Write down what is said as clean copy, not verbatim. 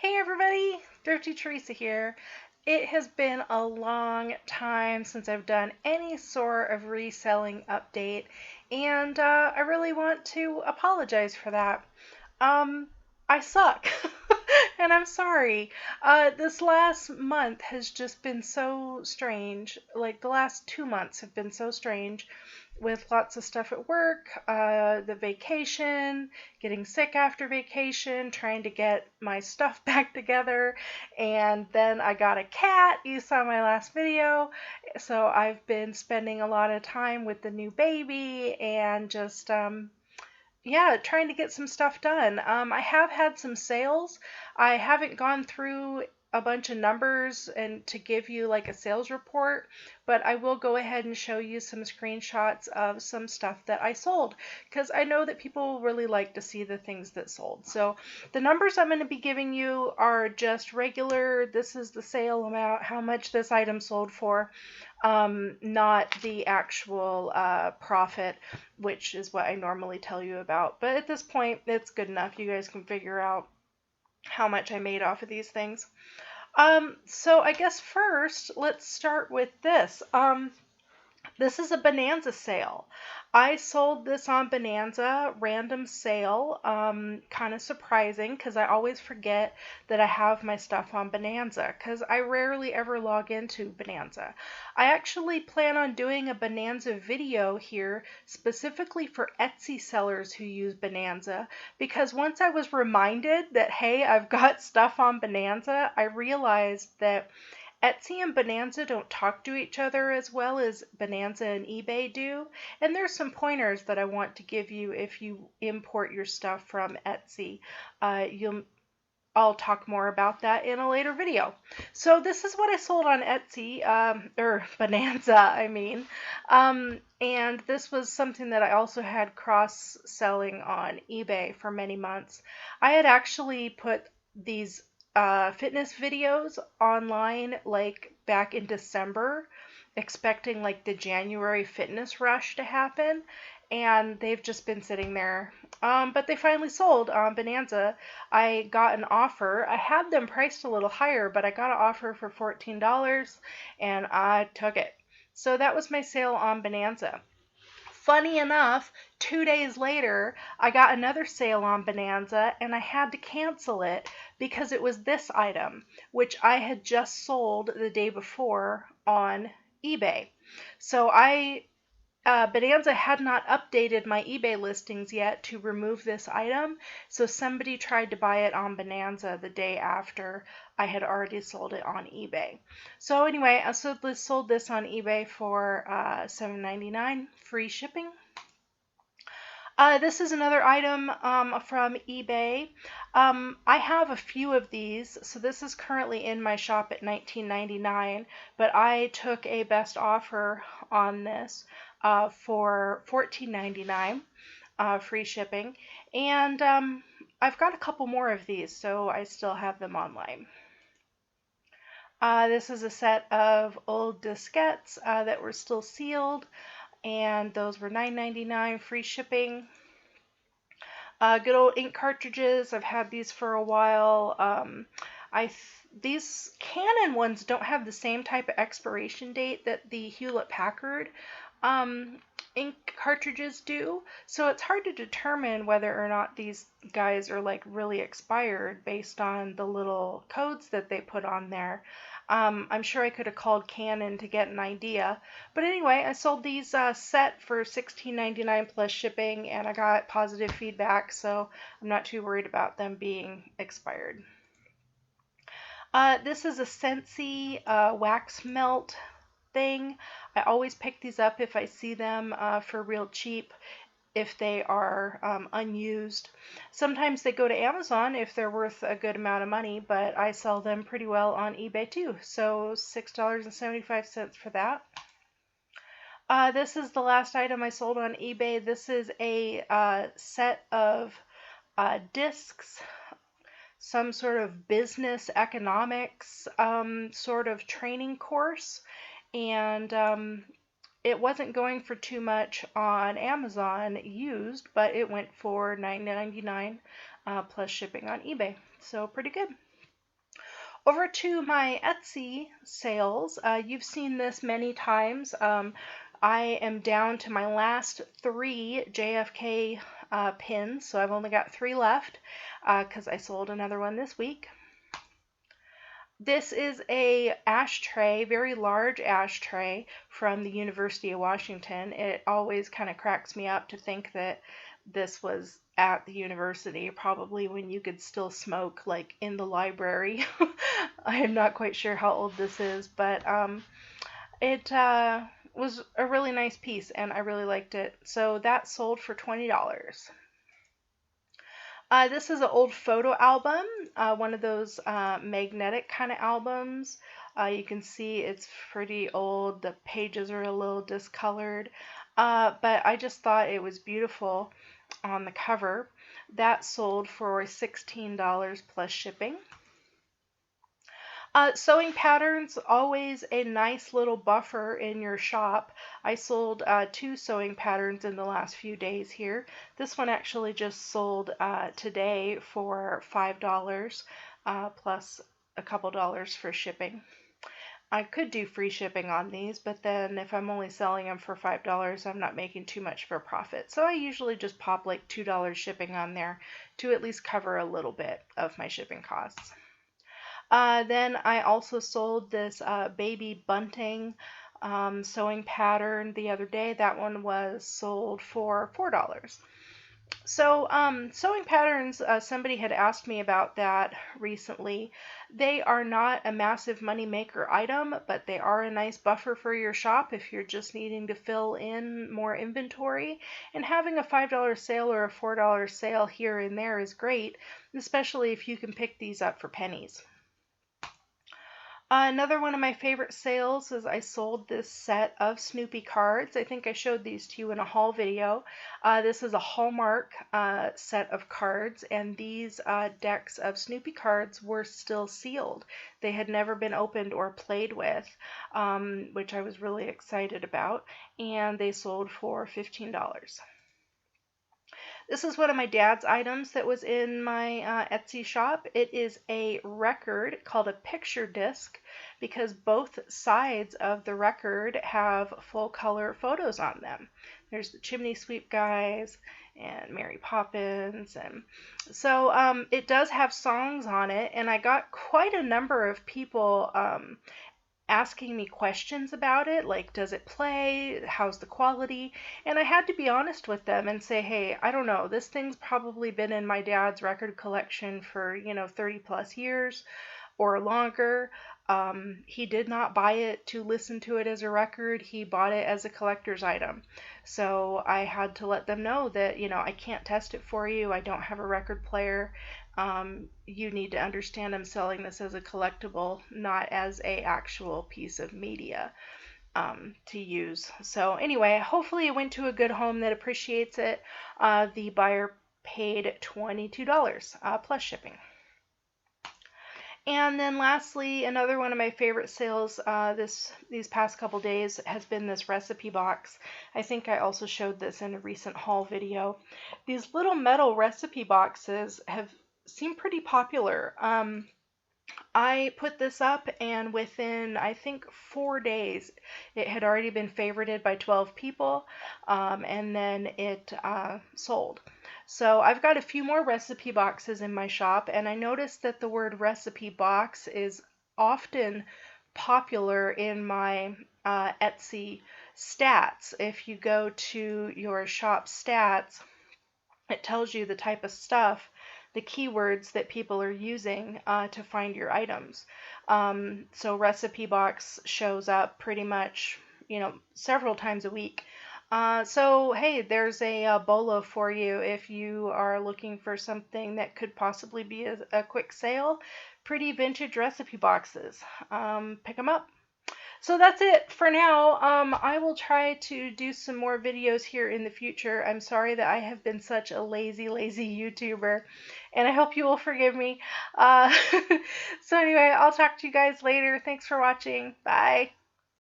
Hey everybody, Thrifty Teresa here. It has been a long time since I've done any sort of reselling update, and I really want to apologize for that. Um, I suck, and I'm sorry. This last month has just been so strange. Like, the last 2 months have been so strange with lots of stuff at work, the vacation, getting sick after vacation, trying to get my stuff back together, and then I got a cat. You saw my last video. So I've been spending a lot of time with the new baby and just yeah, trying to get some stuff done. I have had some sales. I haven't gone through a bunch of numbers and to give you like a sales report, but I will go ahead and show you some screenshots of some stuff that I sold because I know that people really like to see the things that sold. So the numbers I'm going to be giving you are just regular. This is the sale amount, how much this item sold for, not the actual profit, which is what I normally tell you about. But at this point, it's good enough. You guys can figure out how much I made off of these things. So I guess first, let's start with this. This is a Bonanza sale. I sold this on Bonanza, random sale. Kind of surprising because I always forget that I have my stuff on Bonanza because I rarely ever log into Bonanza. I actually plan on doing a Bonanza video here specifically for Etsy sellers who use Bonanza because once I was reminded that, hey, I've got stuff on Bonanza, I realized that Etsy and Bonanza don't talk to each other as well as Bonanza and eBay do, and there's some pointers that I want to give you if you import your stuff from Etsy. I'll talk more about that in a later video. So this is what I sold on Etsy, or Bonanza, I mean. And this was something that I also had cross-selling on eBay for many months. I had actually put these fitness videos online like back in December, expecting like the January fitness rush to happen, and they've just been sitting there. But they finally sold on Bonanza. I got an offer. I had them priced a little higher, but I got an offer for $14 and I took it. So that was my sale on Bonanza. Funny enough, 2 days later, I got another sale on Bonanza and I had to cancel it because it was this item, which I had just sold the day before on eBay. So Bonanza had not updated my eBay listings yet to remove this item, so somebody tried to buy it on Bonanza the day after I had already sold it on eBay. So anyway, I sold this on eBay for $7.99, free shipping. This is another item from eBay. I have a few of these, so this is currently in my shop at $19.99, but I took a best offer on this for $14.99, free shipping, and I've got a couple more of these, so I still have them online. This is a set of old diskettes that were still sealed, and those were $9.99, free shipping. Good old ink cartridges. I've had these for a while. These Canon ones don't have the same type of expiration date that the Hewlett Packard ink cartridges do, so it's hard to determine whether or not these guys are like really expired based on the little codes that they put on there. I'm sure I could have called Canon to get an idea. But anyway, I sold these set for $16.99 plus shipping, and I got positive feedback, so I'm not too worried about them being expired. This is a Scentsy wax melt thing. I always pick these up if I see them for real cheap, if they are unused. Sometimes they go to Amazon if they're worth a good amount of money, but I sell them pretty well on eBay too. So $6.75 for that. This is the last item I sold on eBay. This is a set of discs, some sort of business economics sort of training course, and it wasn't going for too much on Amazon used, but it went for $9.99 plus shipping on eBay. So pretty good. Over to my Etsy sales. You've seen this many times. I am down to my last 3 JFK pins, so I've only got 3 left because I sold another one this week. This is a ashtray, very large ashtray from the University of Washington. It always kind of cracks me up to think that this was at the university, probably when you could still smoke like in the library. I am not quite sure how old this is, but it was a really nice piece and I really liked it. So that sold for $20. This is an old photo album, one of those magnetic kind of albums. You can see it's pretty old. The pages are a little discolored, but I just thought it was beautiful on the cover. That sold for $16 plus shipping. Sewing patterns, always a nice little buffer in your shop. I sold 2 sewing patterns in the last few days here. This one actually just sold today for $5 plus a couple dollars for shipping. I could do free shipping on these, but then if I'm only selling them for $5, I'm not making too much of a profit. So I usually just pop like $2 shipping on there to at least cover a little bit of my shipping costs. Then I also sold this baby bunting sewing pattern the other day. That one was sold for $4. So sewing patterns, somebody had asked me about that recently. They are not a massive money maker item, but they are a nice buffer for your shop if you're just needing to fill in more inventory. And having a $5 sale or a $4 sale here and there is great, especially if you can pick these up for pennies. Another one of my favorite sales is I sold this set of Snoopy cards. I think I showed these to you in a haul video. This is a Hallmark set of cards, and these decks of Snoopy cards were still sealed. They had never been opened or played with, which I was really excited about, and they sold for $15. This is one of my dad's items that was in my Etsy shop. It is a record called a picture disc because both sides of the record have full color photos on them. There's the chimney sweep guys and Mary Poppins, and so it does have songs on it, and I got quite a number of people asking me questions about it, like does it play, how's the quality, and I had to be honest with them and say, hey, I don't know, this thing's probably been in my dad's record collection for 30 plus years or longer. He did not buy it to listen to it as a record, he bought it as a collector's item. So I had to let them know that I can't test it for you, I don't have a record player. You need to understand I'm selling this as a collectible, not as a actual piece of media to use. So anyway, hopefully it went to a good home that appreciates it. The buyer paid $22 plus shipping. And then lastly, another one of my favorite sales these past couple days has been this recipe box. I think I also showed this in a recent haul video. These little metal recipe boxes have seemed pretty popular. I put this up, and within, I think, 4 days, it had already been favorited by 12 people, and then it sold. So I've got a few more recipe boxes in my shop, and I noticed that the word recipe box is often popular in my Etsy stats. If you go to your shop stats, it tells you the type of stuff, the keywords that people are using to find your items. So recipe box shows up pretty much, several times a week. So hey, there's a bolo for you if you are looking for something that could possibly be a quick sale. Pretty vintage recipe boxes. Pick them up. So that's it for now. I will try to do some more videos here in the future. I'm sorry that I have been such a lazy YouTuber, and I hope you will forgive me. So anyway, I'll talk to you guys later. Thanks for watching. Bye.